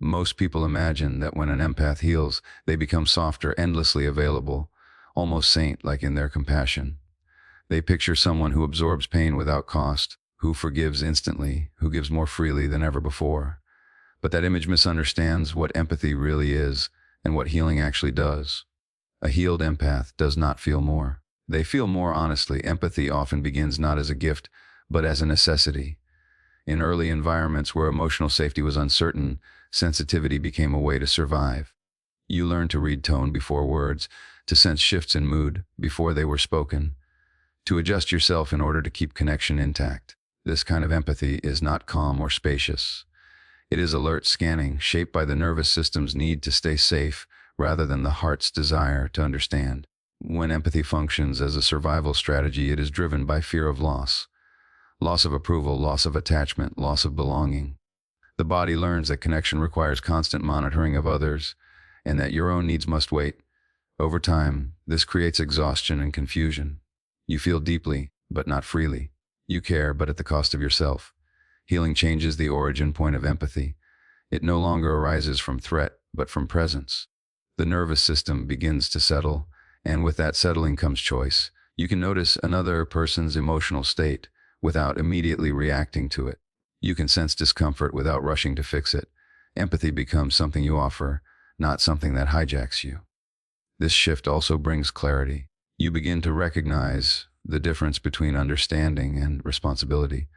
Most people imagine that when an empath heals, they become softer, endlessly available, almost saint-like in their compassion. They picture someone who absorbs pain without cost, who forgives instantly, who gives more freely than ever before. But that image misunderstands what empathy really is and what healing actually does. A healed empath does not feel more. They feel more honestly. Empathy often begins not as a gift, but as a necessity. In early environments where emotional safety was uncertain, sensitivity became a way to survive. You learned to read tone before words, to sense shifts in mood before they were spoken, to adjust yourself in order to keep connection intact. This kind of empathy is not calm or spacious. It is alert scanning, shaped by the nervous system's need to stay safe rather than the heart's desire to understand. When empathy functions as a survival strategy, it is driven by fear of loss. Loss of approval, loss of attachment, loss of belonging. The body learns that connection requires constant monitoring of others and that your own needs must wait. Over time, this creates exhaustion and confusion. You feel deeply, but not freely. You care, but at the cost of yourself. Healing changes the origin point of empathy. It no longer arises from threat, but from presence. The nervous system begins to settle, and with that settling comes choice. You can notice another person's emotional state without immediately reacting to it. You can sense discomfort without rushing to fix it. Empathy becomes something you offer, not something that hijacks you. This shift also brings clarity. You begin to recognize the difference between understanding and responsibility.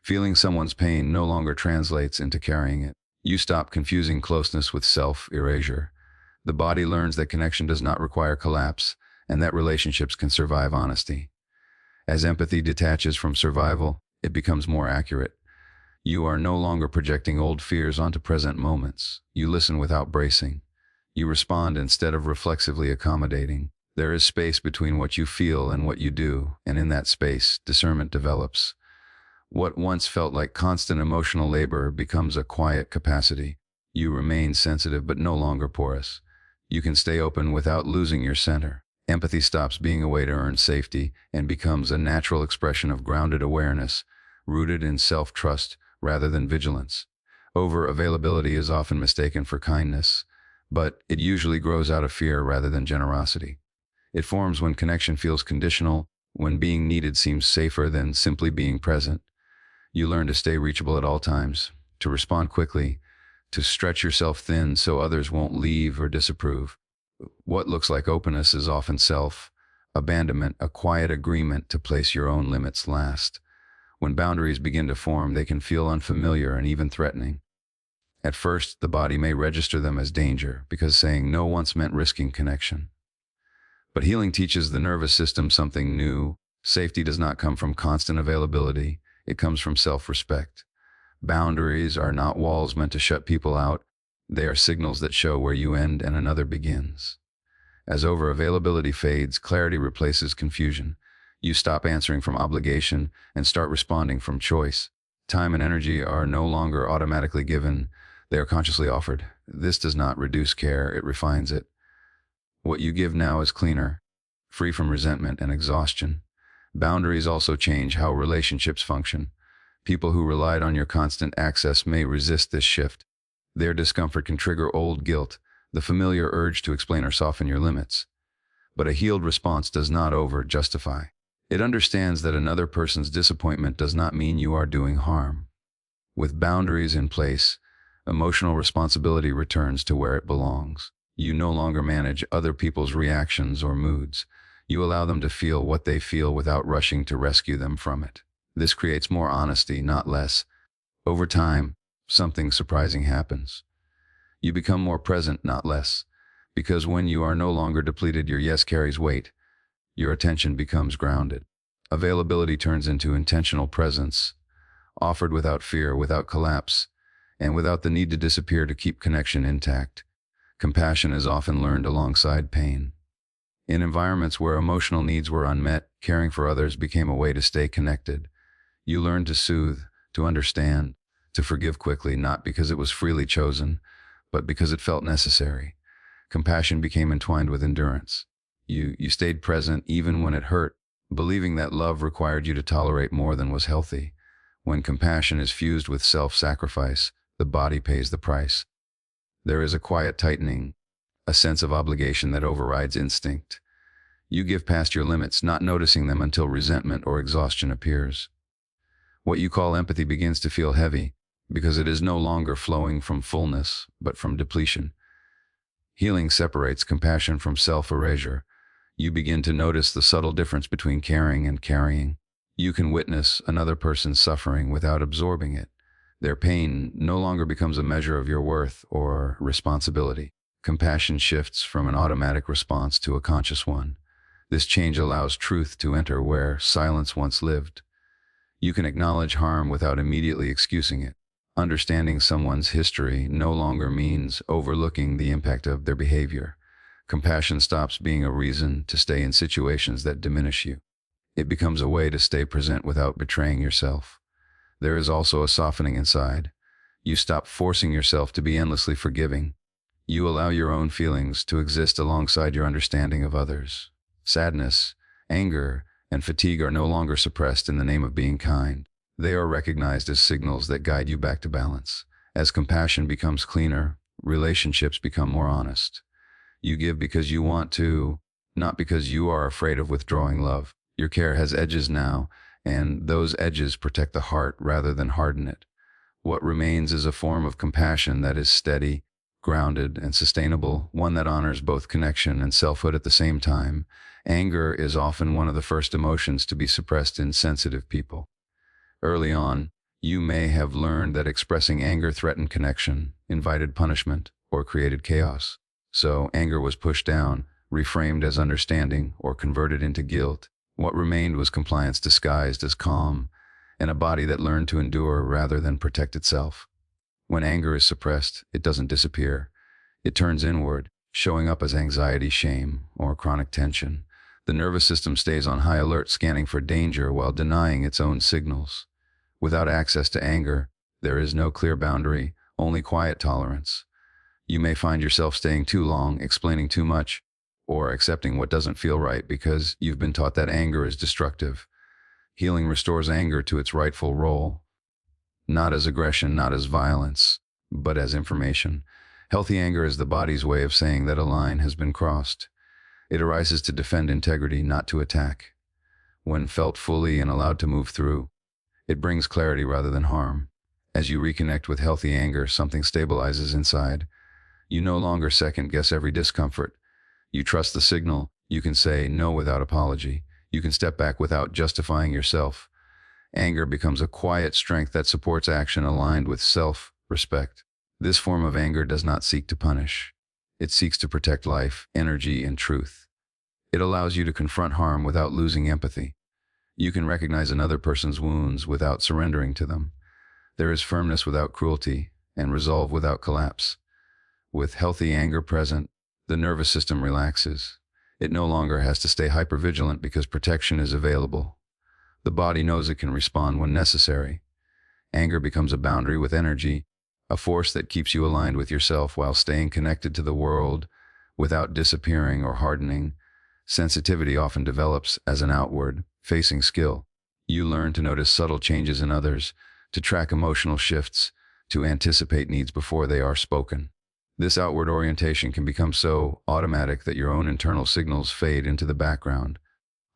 Feeling someone's pain no longer translates into carrying it. You stop confusing closeness with self-erasure. The body learns that connection does not require collapse, and that relationships can survive honesty. As empathy detaches from survival, it becomes more accurate. You are no longer projecting old fears onto present moments. You listen without bracing. You respond instead of reflexively accommodating. There is space between what you feel and what you do, and in that space, discernment develops. What once felt like constant emotional labor becomes a quiet capacity. You remain sensitive but no longer porous. You can stay open without losing your center. Empathy stops being a way to earn safety and becomes a natural expression of grounded awareness, rooted in self-trust rather than vigilance. Over-availability is often mistaken for kindness, but it usually grows out of fear rather than generosity. It forms when connection feels conditional, when being needed seems safer than simply being present. You learn to stay reachable at all times, to respond quickly, to stretch yourself thin so others won't leave or disapprove. What looks like openness is often self-abandonment, a quiet agreement to place your own limits last. When boundaries begin to form, they can feel unfamiliar and even threatening. At first, the body may register them as danger because saying no once meant risking connection. But healing teaches the nervous system something new. Safety does not come from constant availability. It comes from self-respect. Boundaries are not walls meant to shut people out. They are signals that show where you end and another begins. As over-availability fades, clarity replaces confusion. You stop answering from obligation and start responding from choice. Time and energy are no longer automatically given. They are consciously offered. This does not reduce care, it refines it. What you give now is cleaner, free from resentment and exhaustion. Boundaries also change how relationships function. People who relied on your constant access may resist this shift. Their discomfort can trigger old guilt, the familiar urge to explain or soften your limits. But a healed response does not over-justify. It understands that another person's disappointment does not mean you are doing harm. With boundaries in place, emotional responsibility returns to where it belongs. You no longer manage other people's reactions or moods. You allow them to feel what they feel without rushing to rescue them from it. This creates more honesty, not less. Over time, something surprising happens. You become more present, not less. Because when you are no longer depleted, your yes carries weight. Your attention becomes grounded. Availability turns into intentional presence, offered without fear, without collapse, and without the need to disappear to keep connection intact. Compassion is often learned alongside pain. In environments where emotional needs were unmet, caring for others became a way to stay connected. You learned to soothe, to understand, to forgive quickly, not because it was freely chosen, but because it felt necessary. Compassion became entwined with endurance. You stayed present even when it hurt, believing that love required you to tolerate more than was healthy. When compassion is fused with self-sacrifice, the body pays the price. There is a quiet tightening, a sense of obligation that overrides instinct. You give past your limits, not noticing them until resentment or exhaustion appears. What you call empathy begins to feel heavy because it is no longer flowing from fullness, but from depletion. Healing separates compassion from self-erasure. You begin to notice the subtle difference between caring and carrying. You can witness another person's suffering without absorbing it. Their pain no longer becomes a measure of your worth or responsibility. Compassion shifts from an automatic response to a conscious one. This change allows truth to enter where silence once lived. You can acknowledge harm without immediately excusing it. Understanding someone's history no longer means overlooking the impact of their behavior. Compassion stops being a reason to stay in situations that diminish you. It becomes a way to stay present without betraying yourself. There is also a softening inside. You stop forcing yourself to be endlessly forgiving. You allow your own feelings to exist alongside your understanding of others. Sadness, anger, and fatigue are no longer suppressed in the name of being kind. They are recognized as signals that guide you back to balance. As compassion becomes cleaner, relationships become more honest. You give because you want to, not because you are afraid of withdrawing love. Your care has edges now, and those edges protect the heart rather than harden it. What remains is a form of compassion that is steady, grounded, and sustainable, one that honors both connection and selfhood at the same time. Anger is often one of the first emotions to be suppressed in sensitive people. Early on, you may have learned that expressing anger threatened connection, invited punishment, or created chaos. So anger was pushed down, reframed as understanding, or converted into guilt. What remained was compliance disguised as calm, and a body that learned to endure rather than protect itself. When anger is suppressed, it doesn't disappear. It turns inward, showing up as anxiety, shame, or chronic tension. The nervous system stays on high alert, scanning for danger while denying its own signals. Without access to anger, there is no clear boundary, only quiet tolerance. You may find yourself staying too long, explaining too much, or accepting what doesn't feel right because you've been taught that anger is destructive. Healing restores anger to its rightful role, not as aggression, not as violence, but as information. Healthy anger is the body's way of saying that a line has been crossed. It arises to defend integrity, not to attack. When felt fully and allowed to move through, it brings clarity rather than harm. As you reconnect with healthy anger, something stabilizes inside. You no longer second-guess every discomfort. You trust the signal. You can say no without apology. You can step back without justifying yourself. Anger becomes a quiet strength that supports action aligned with self-respect. This form of anger does not seek to punish. It seeks to protect life, energy, and truth. It allows you to confront harm without losing empathy. You can recognize another person's wounds without surrendering to them. There is firmness without cruelty, and resolve without collapse. With healthy anger present, the nervous system relaxes. It no longer has to stay hypervigilant because protection is available. The body knows it can respond when necessary. Anger becomes a boundary with energy, a force that keeps you aligned with yourself while staying connected to the world without disappearing or hardening. Sensitivity often develops as an outward-facing skill. You learn to notice subtle changes in others, to track emotional shifts, to anticipate needs before they are spoken. This outward orientation can become so automatic that your own internal signals fade into the background.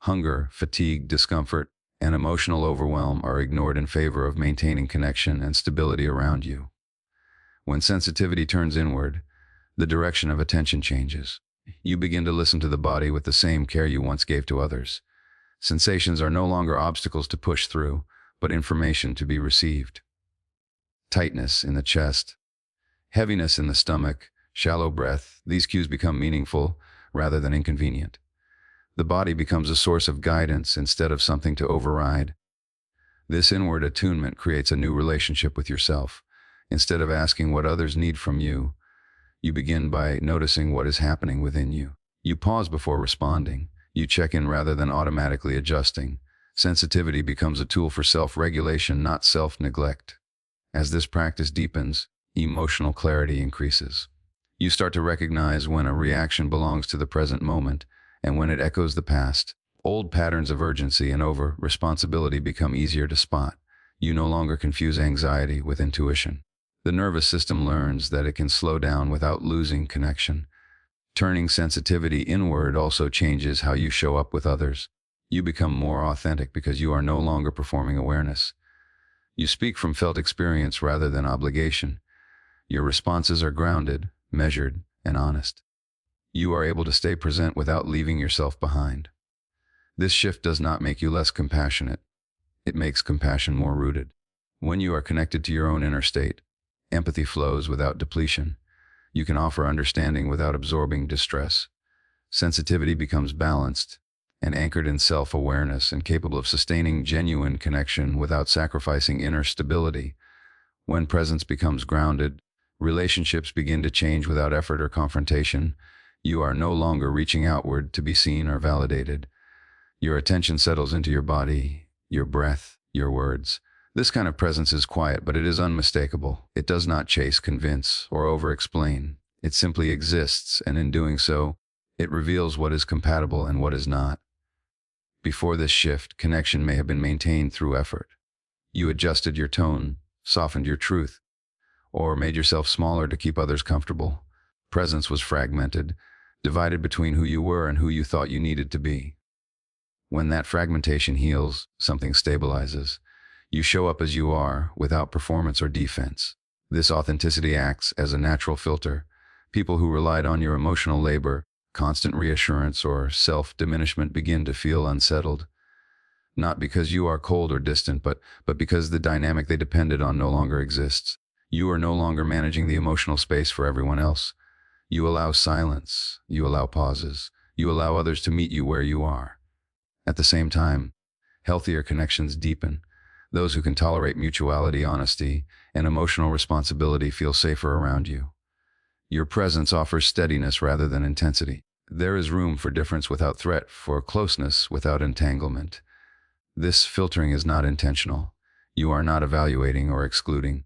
Hunger, fatigue, discomfort, and emotional overwhelm are ignored in favor of maintaining connection and stability around you. When sensitivity turns inward, the direction of attention changes. You begin to listen to the body with the same care you once gave to others. Sensations are no longer obstacles to push through, but information to be received. Tightness in the chest, heaviness in the stomach, shallow breath, these cues become meaningful rather than inconvenient. The body becomes a source of guidance instead of something to override. This inward attunement creates a new relationship with yourself. Instead of asking what others need from you, you begin by noticing what is happening within you. You pause before responding. You check in rather than automatically adjusting. Sensitivity becomes a tool for self-regulation, not self-neglect. As this practice deepens, emotional clarity increases. You start to recognize when a reaction belongs to the present moment and when it echoes the past. Old patterns of urgency and over-responsibility become easier to spot. You no longer confuse anxiety with intuition. The nervous system learns that it can slow down without losing connection. Turning sensitivity inward also changes how you show up with others. You become more authentic because you are no longer performing awareness. You speak from felt experience rather than obligation. Your responses are grounded, measured, and honest. You are able to stay present without leaving yourself behind. This shift does not make you less compassionate. It makes compassion more rooted. When you are connected to your own inner state, empathy flows without depletion. You can offer understanding without absorbing distress. Sensitivity becomes balanced and anchored in self-awareness and capable of sustaining genuine connection without sacrificing inner stability. When presence becomes grounded, relationships begin to change without effort or confrontation. You are no longer reaching outward to be seen or validated. Your attention settles into your body, your breath, your words. This kind of presence is quiet, but it is unmistakable. It does not chase, convince, or over-explain. It simply exists, and in doing so, it reveals what is compatible and what is not. Before this shift, connection may have been maintained through effort. You adjusted your tone, softened your truth, or made yourself smaller to keep others comfortable. Presence was fragmented, divided between who you were and who you thought you needed to be. When that fragmentation heals, something stabilizes. You show up as you are, without performance or defense. This authenticity acts as a natural filter. People who relied on your emotional labor, constant reassurance, or self-diminishment begin to feel unsettled. Not because you are cold or distant, but because the dynamic they depended on no longer exists. You are no longer managing the emotional space for everyone else. You allow silence. You allow pauses. You allow others to meet you where you are. At the same time, healthier connections deepen. Those who can tolerate mutuality, honesty, and emotional responsibility feel safer around you. Your presence offers steadiness rather than intensity. There is room for difference without threat, for closeness without entanglement. This filtering is not intentional. You are not evaluating or excluding.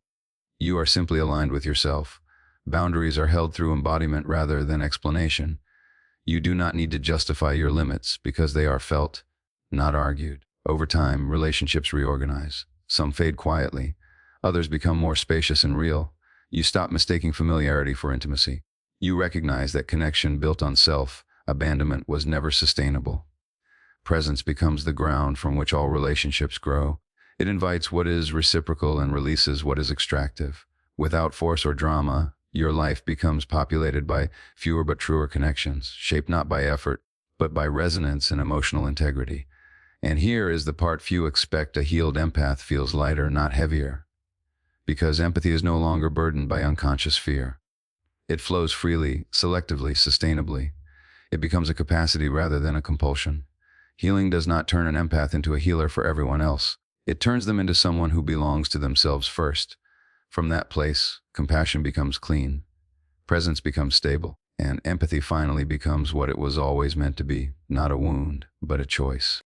You are simply aligned with yourself. Boundaries are held through embodiment rather than explanation. You do not need to justify your limits because they are felt, not argued. Over time, relationships reorganize. Some fade quietly. Others become more spacious and real. You stop mistaking familiarity for intimacy. You recognize that connection built on self-abandonment was never sustainable. Presence becomes the ground from which all relationships grow. It invites what is reciprocal and releases what is extractive. Without force or drama, your life becomes populated by fewer but truer connections, shaped not by effort, but by resonance and emotional integrity. And here is the part few expect: a healed empath feels lighter, not heavier. Because empathy is no longer burdened by unconscious fear. It flows freely, selectively, sustainably. It becomes a capacity rather than a compulsion. Healing does not turn an empath into a healer for everyone else. It turns them into someone who belongs to themselves first. From that place, compassion becomes clean, presence becomes stable, and empathy finally becomes what it was always meant to be: not a wound, but a choice.